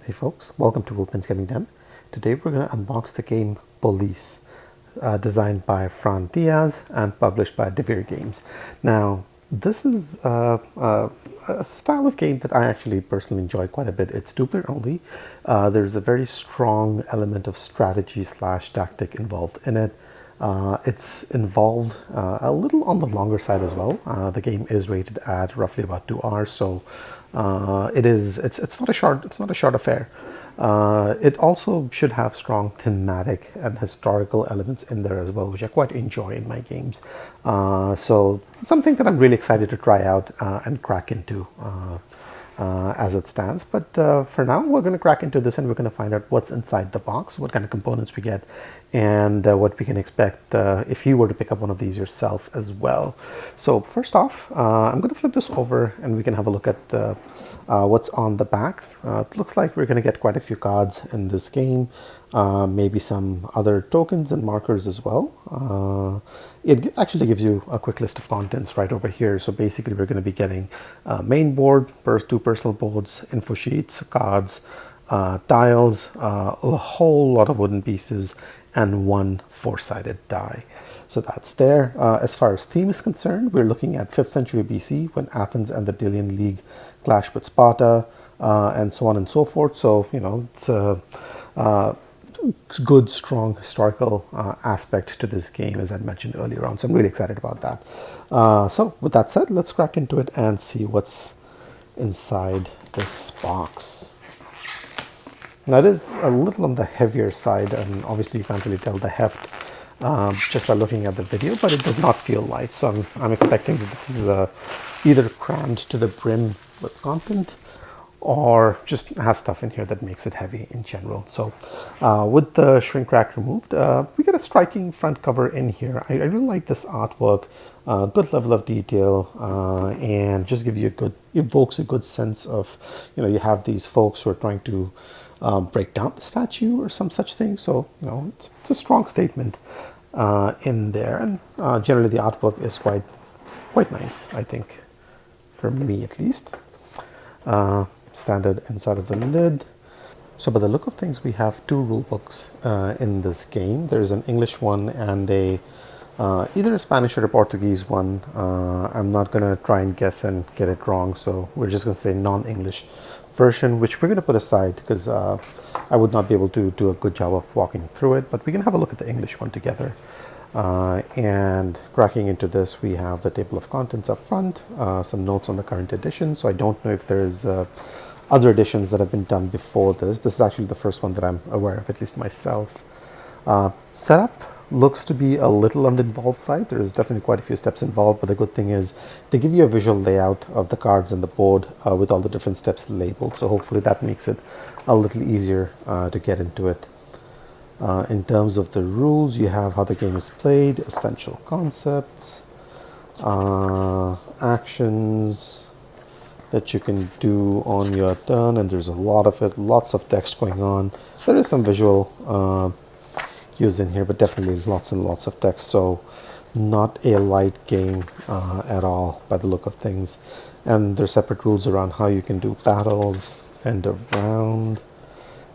Hey folks, welcome to Wolfman's Getting Done. Today we're going to unbox the game Polis, designed by Fran Diaz and published by Devere Games. Now, this is a style of game that I actually personally enjoy quite a bit. It's two-player only. There's a very strong element of strategy slash tactic involved in it. It's involved a little on the longer side as well. The game is rated at roughly about 2 hours, so it's not a short affair. It also should have strong thematic and historical elements in there as well, which I quite enjoy in my games. So something that I'm really excited to try out and crack into as it stands. But for now, we're going to crack into this and we're going to find out what's inside the box, what kind of components we get, and what we can expect if you were to pick up one of these yourself as well. So first off, I'm going to flip this over and we can have a look at what's on the back. It looks like we're going to get quite a few cards in this game, maybe some other tokens and markers as well. It actually gives you a quick list of contents right over here. So basically we're going to be getting main board, two personal boards, info sheets, cards, tiles, a whole lot of wooden pieces, and one four-sided die. So that's there. As far as theme is concerned, we're looking at 5th century BC when Athens and the Delian League clashed with Sparta, and so on and so forth. So, you know, it's a good, strong historical aspect to this game, as I mentioned earlier on. So I'm really excited about that. So with that said, let's crack into it and see what's inside this box. Now it is a little on the heavier side, and obviously you can't really tell the heft just by looking at the video, but it does not feel light. So I'm expecting that this is either crammed to the brim with content or just has stuff in here that makes it heavy in general. So with the shrink wrap removed, we get a striking front cover in here. I really like this artwork, good level of detail, and just gives you evokes a good sense of, you know, you have these folks who are trying to break down the statue or some such thing. So, you know, it's a strong statement in there, and generally the artwork is quite nice, I think, for me at least. Standard inside of the lid. So by the look of things, we have two rule books in this game. There's an English one and either a Spanish or a Portuguese one. I'm not going to try and guess and get it wrong, so we're just going to say non-English version, which we're going to put aside because I would not be able to do a good job of walking through it, but we can have a look at the English one together. And cracking into this, we have the table of contents up front, some notes on the current edition. So I don't know if there's other editions that have been done before this. This is actually the first one that I'm aware of, at least myself. Setup looks to be a little on the involved side. There's definitely quite a few steps involved, but the good thing is they give you a visual layout of the cards and the board with all the different steps labeled. So hopefully that makes it a little easier to get into it. In terms of the rules, you have how the game is played, essential concepts, actions that you can do on your turn, and there's a lot of it, lots of text going on. There is some visual cues in here, but definitely lots and lots of text, so not a light game at all by the look of things. And there's separate rules around how you can do battles, end of round,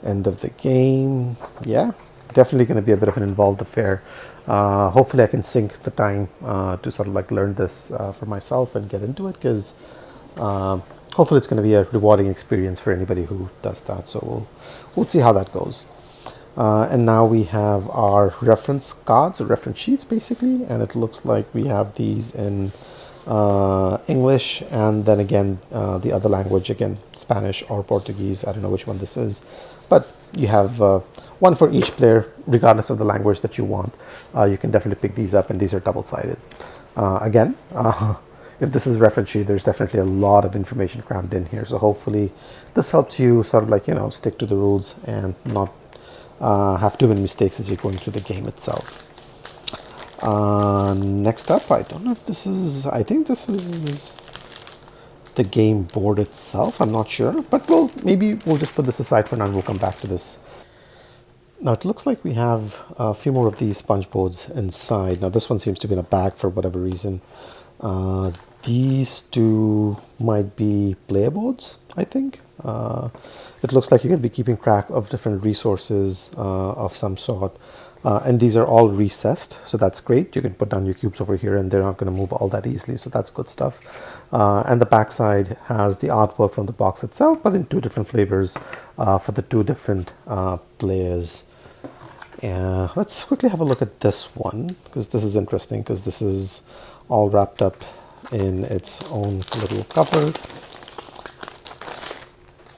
end of the game. Yeah, definitely going to be a bit of an involved affair. Hopefully I can sink the time to sort of like learn this for myself and get into it, because hopefully it's going to be a rewarding experience for anybody who does that. So we'll see how that goes. And now we have our reference cards, or reference sheets basically, and it looks like we have these in English, and then again the other language, again Spanish or Portuguese. I don't know which one this is, but you have one for each player regardless of the language that you want. You can definitely pick these up, and these are double-sided. Again, if this is reference sheet, there's definitely a lot of information crammed in here, so hopefully this helps you sort of like, you know, stick to the rules and not have too many mistakes as you're going through the game itself. Next up, I don't know if this is, I think this is the game board itself. I'm not sure, but maybe we'll just put this aside for now and we'll come back to this. Now it looks like we have a few more of these sponge boards inside. Now this one seems to be in a bag for whatever reason. These two might be player boards, I think. It looks like you can be keeping track of different resources of some sort. And these are all recessed, so that's great. You can put down your cubes over here and they're not going to move all that easily, so that's good stuff. And the backside has the artwork from the box itself, but in two different flavors for the two different players. Let's quickly have a look at this one, because this is interesting, because this is all wrapped up in its own little cover.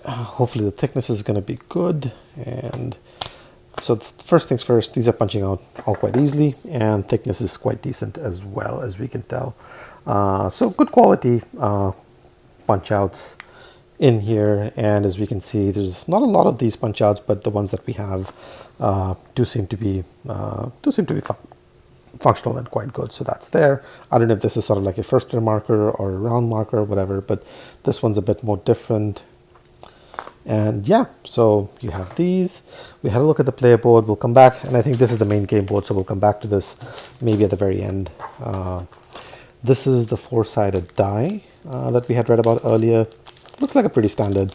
Hopefully the thickness is going to be good. And so first things first, these are punching out all quite easily, and thickness is quite decent as well, as we can tell. So good quality punch outs in here, and as we can see, there's not a lot of these punch outs, but the ones that we have do seem to be functional and quite good. So that's there. I don't know if this is sort of like a first year marker or a round marker or whatever, but this one's a bit more different. And yeah, so you have these. We had a look at the player board. We'll come back, and I think this is the main game board, so we'll come back to this maybe at the very end. This is the four-sided die that we had read about earlier. Looks like a pretty standard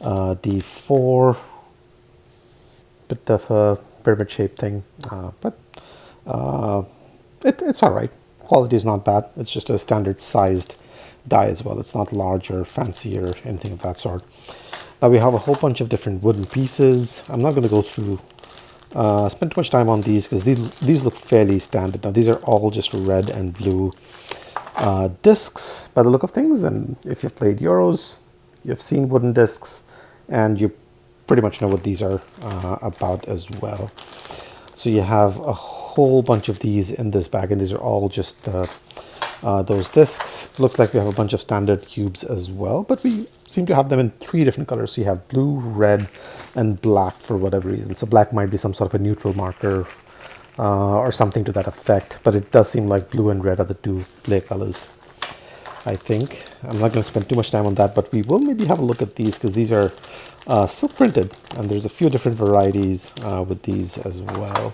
D4, bit of a pyramid shaped thing, but it's all right. Quality is not bad. It's just a standard sized die as well. It's not large or fancy or anything of that sort. Now we have a whole bunch of different wooden pieces. I'm not going to go through, spend too much time on these, because these look fairly standard. Now these are all just red and blue discs by the look of things, and if you've played Euros, you've seen wooden discs, and you pretty much know what these are about as well. So you have a whole bunch of these in this bag, and these are all just those discs. Looks like we have a bunch of standard cubes as well, but we seem to have them in three different colors. So you have blue, red, and black for whatever reason. So black might be some sort of a neutral marker or something to that effect, but it does seem like blue and red are the two play colors, I think. I'm not going to spend too much time on that, but we will maybe have a look at these, because these are silk printed, and there's a few different varieties with these as well.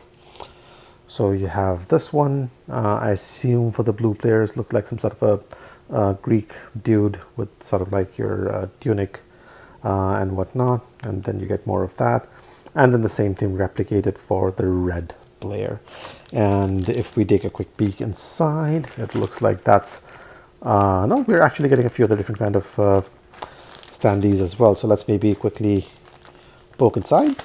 So you have this one, I assume for the blue players, look like some sort of a Greek dude with sort of like your tunic and whatnot, and then you get more of that. And then the same thing replicated for the red player. And if we take a quick peek inside, it looks like that's, no, we're actually getting a few other different kind of standees as well. So let's maybe quickly poke inside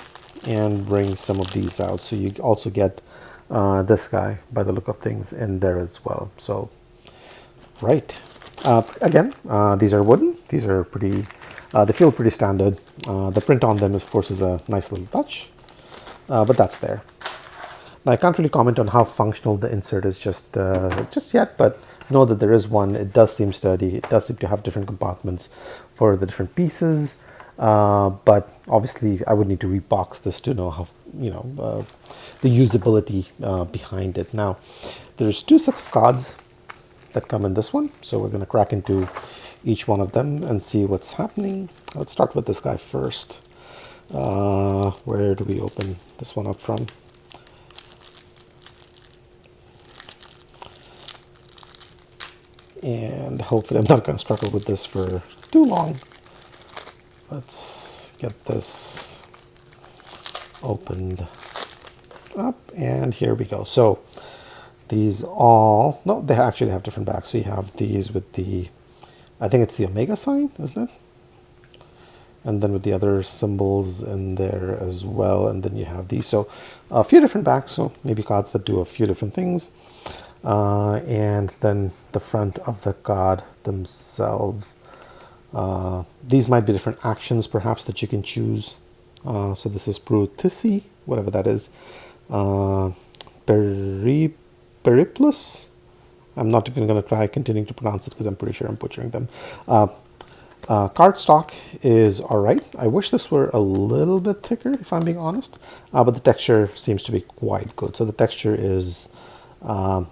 and bring some of these out. So you also get this guy by the look of things in there as well. So right, again, these are wooden. These are pretty, they feel pretty standard. The print on them, of course, is a nice little touch, but that's there. Now I can't really comment on how functional the insert is just yet, but know that there is one. It does seem sturdy. It does seem to have different compartments for the different pieces. But obviously I would need to rebox this to know how, the usability behind it. Now there's two sets of cards that come in this one, so we're going to crack into each one of them and see what's happening. Let's start with this guy first. Where do we open this one up from? And hopefully I'm not going to struggle with this for too long. Let's get this opened up, and here we go. So these all, no, they actually have different backs. So you have these with the, I think it's the Omega sign, isn't it? And then with the other symbols in there as well. And then you have these. So a few different backs, so maybe cards that do a few different things. And then the front of the card themselves. These might be different actions perhaps that you can choose. So this is Prutisi, whatever that is. Periplus. I'm not even going to try continuing to pronounce it because I'm pretty sure I'm butchering them. Cardstock is alright. I wish this were a little bit thicker, if I'm being honest, but the texture seems to be quite good. So the texture is I'm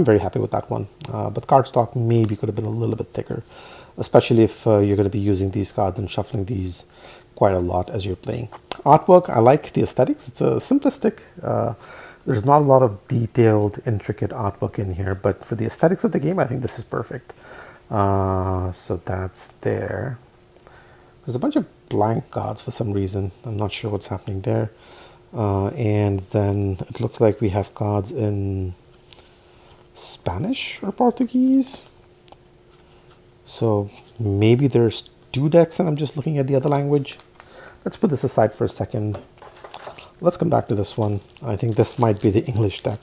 very happy with that one. But cardstock maybe could have been a little bit thicker, especially if you're going to be using these cards and shuffling these quite a lot as you're playing. Artwork, I like the aesthetics. It's a simplistic, there's not a lot of detailed, intricate artwork in here, but for the aesthetics of the game, I think this is perfect. So that's there. There's a bunch of blank cards for some reason. I'm not sure what's happening there. And then it looks like we have cards in Spanish or Portuguese. So maybe there's two decks and I'm just looking at the other language. Let's put this aside for a second. Let's come back to this one. I think this might be the English deck.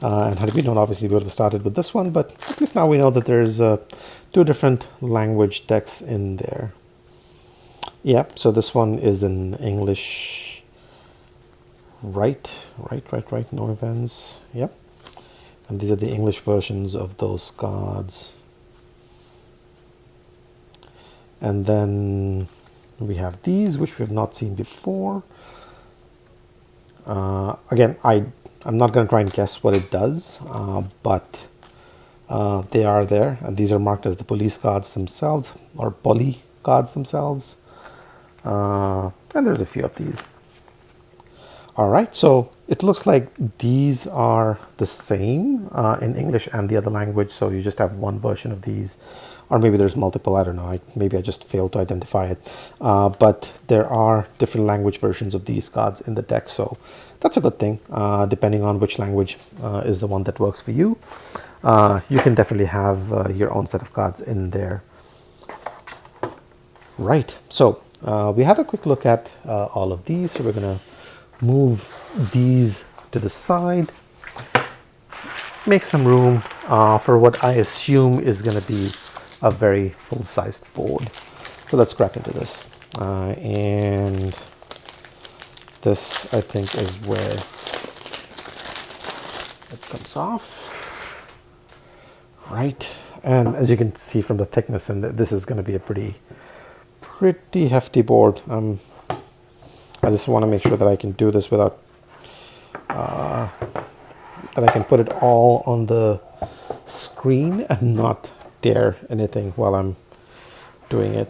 And had we known, obviously, we would have started with this one. But at least now we know that there's two different language decks in there. Yeah, so this one is in English. Right. No events. Yep. And these are the English versions of those cards. And then we have these, which we have not seen before. Again, I'm not going to try and guess what it does, but they are there. And these are marked as the police cards themselves, or Poli cards themselves. And there's a few of these. All right, so it looks like these are the same in English and the other language. So you just have one version of these, or maybe there's multiple. I don't know. Maybe I just failed to identify it. But there are different language versions of these cards in the deck. So that's a good thing. Depending on which language is the one that works for you, you can definitely have your own set of cards in there. Right. So we had a quick look at all of these. So we're going to move these to the side, make some room for what I assume is going to be a very full-sized board. So let's crack into this. And this, I think, is where it comes off. Right. And as you can see from the thickness, and this is going to be a pretty hefty board. I just want to make sure that I can do this without, that I can put it all on the screen and not tear anything while I'm doing it.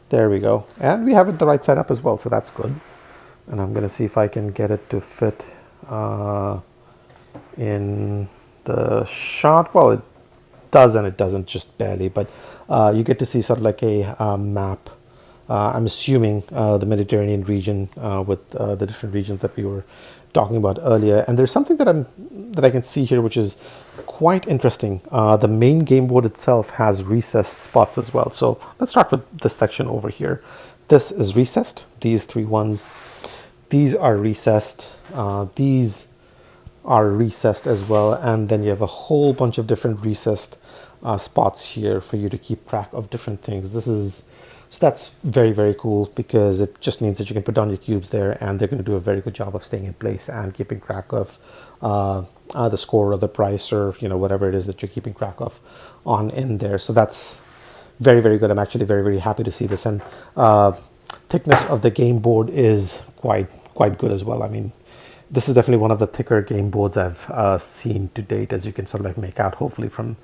There we go. And we have it the right side up as well, so that's good. And I'm going to see if I can get it to fit in the shot. Well, it does and it doesn't, just barely, but you get to see sort of like a map. I'm assuming the Mediterranean region with the different regions that we were talking about earlier. And there's something that I can see here which is quite interesting. The main game board itself has recessed spots as well. So let's start with this section over here. This is recessed. These three ones. These are recessed. These are recessed as well. And then you have a whole bunch of different recessed spots here for you to keep track of different things. So that's very, very cool because it just means that you can put down your cubes there and they're going to do a very good job of staying in place and keeping track of the score or the price or, whatever it is that you're keeping track of on in there. So that's very, very good. I'm actually very, very happy to see this. And thickness of the game board is quite good as well. I mean, this is definitely one of the thicker game boards I've seen to date, as you can sort of like make out, hopefully, from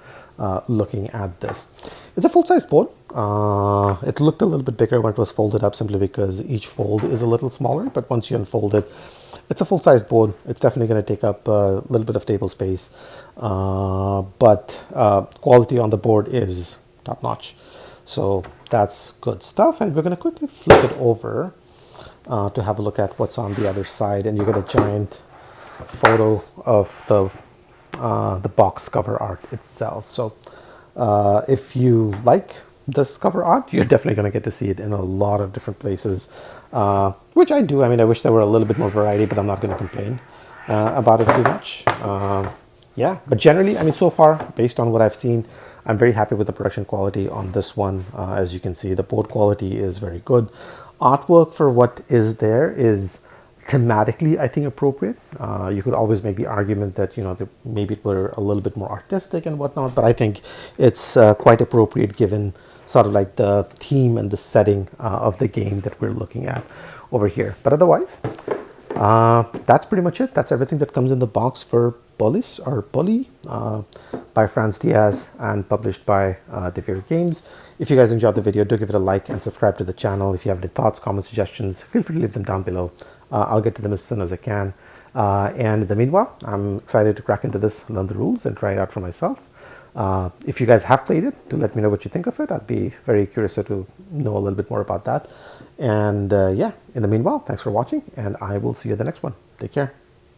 looking at this. It's a full-size board. It looked a little bit bigger when it was folded up simply because each fold is a little smaller, but once you unfold it, it's a full-size board. It's definitely going to take up a little bit of table space, but quality on the board is top-notch. So that's good stuff, and we're going to quickly flip it over to have a look at what's on the other side, and you get a giant photo of the box cover art itself. So if you like this cover art, you're definitely going to get to see it in a lot of different places, which I do. I mean, I wish there were a little bit more variety, but I'm not going to complain about it too much. Yeah, but generally, I mean, so far, based on what I've seen, I'm very happy with the production quality on this one. As you can see, the board quality is very good. Artwork for what is there is thematically, I think, appropriate. You could always make the argument that, maybe it were a little bit more artistic and whatnot, but I think it's quite appropriate given sort of like the theme and the setting of the game that we're looking at over here. But otherwise, that's pretty much it. That's everything that comes in the box for Polis or Poli by Franz Diaz and published by Devere Games. If you guys enjoyed the video, do give it a like and subscribe to the channel. If you have any thoughts, comments, suggestions, feel free to leave them down below. I'll get to them as soon as I can. And in the meanwhile, I'm excited to crack into this, learn the rules, and try it out for myself. If you guys have played it, do let me know what you think of it. I'd be very curious to know a little bit more about that. And yeah, in the meanwhile, thanks for watching, and I will see you at the next one. Take care.